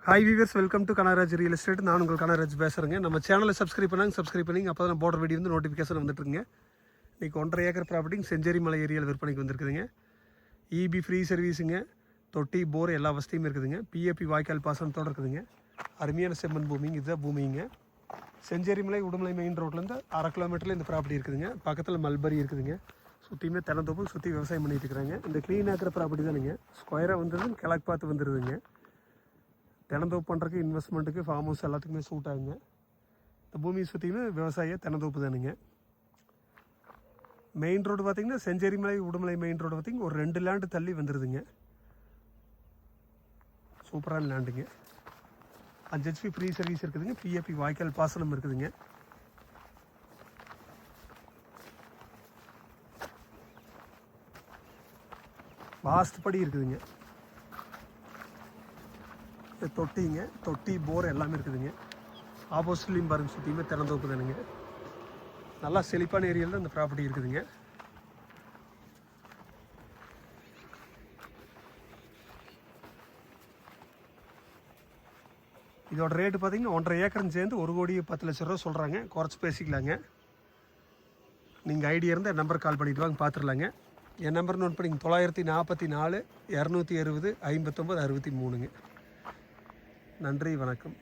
Hi viewers, welcome to Kanagaraj real estate. நான் உங்கள் கனகராஜ் பேசுகிறேங்க. நம்ம சேனலை சப்ஸ்கிரைப் பண்ணி அப்போ தான் போடுற வீடியோ வந்து நோட்டிஃபிகேஷன் வந்துட்டுருங்க. இன்றைக்கி 1.5 ஏக்கர் ப்ராப்பர்ட்டி செஞ்சேரி மலை ஏரியாவில் விற்பனைக்கு வந்திருக்குதுங்க. இபி ஃப்ரீ சர்வீஸுங்க, தொட்டி போர் எல்லா வசதியும் இருக்குதுங்க. பிஏபி வாய்க்கால் பாசனத்தோடு இருக்குதுங்க. அருமையான செம்மண் பூமிங்க, இதுதான் பூமிங்க. செஞ்சேரி மலை உடுமலை மெயின் ரோட்லேருந்து 1/2 கிலோமீட்டரில் இந்த ப்ராப்பர்ட்டி இருக்குதுங்க. பக்கத்தில் மல்பரி இருக்குதுங்க. சுற்றியுமே தென்னந்தோப்பு சுற்றி விவசாயம் பண்ணிட்டு இருக்கிறாங்க. இந்த க்ளீன் ஆக்கிற ப்ராப்பர்ட்டி தானுங்க. ஸ்கொயராக வந்தது கிழக்கு பார்த்து வந்துடுதுங்க. தென்னந்தோப்பு பண்ணுறதுக்கு, இன்வெஸ்ட்மெண்ட்டுக்கு, ஃபார்ம் ஹவுஸ் எல்லாத்துக்குமே சூட் ஆகுங்க. இந்த பூமியை சுற்றியுமே விவசாய தென்னந்தோப்பு தானுங்க. மெயின் ரோடு பார்த்திங்கன்னா செஞ்சேரி மலை உடுமலை மெயின் ரோடு பார்த்திங்கன்னா ஒரு 2 லேண்டு தள்ளி வந்துடுதுங்க. சூப்பரான லேண்டுங்க. 5 HP ஃப்ரீ சர்வீஸ் இருக்குதுங்க. பிஏபி வாய்க்கால் பாசனம் இருக்குதுங்க. வாஸ்து படி இருக்குதுங்க. தொட்டிங்க, தொட்டி போர் எல்லாமே இருக்குதுங்க. ஆப்போசிட்லேயும் பாருங்க, சுற்றியுமே திறந்தோப்பு தானுங்க. நல்லா செழிப்பான ஏரியாவில் இந்த ப்ராப்பர்ட்டி இருக்குதுங்க. இதோட ரேட்டு பார்த்தீங்கன்னா 1.5 ஏக்கரும் சேர்ந்து 1,10,00,000 சொல்கிறாங்க. குறைச்சி பேசிக்கலாங்க. நீங்கள் ஐடியா இருந்தால் என் நம்பர் கால் பண்ணிவிட்டு வாங்க, பார்த்துடலாங்க. என் நம்பர் நோட் பண்ணிங்க 944 270 59 63ங்க. நன்றி, வணக்கம்.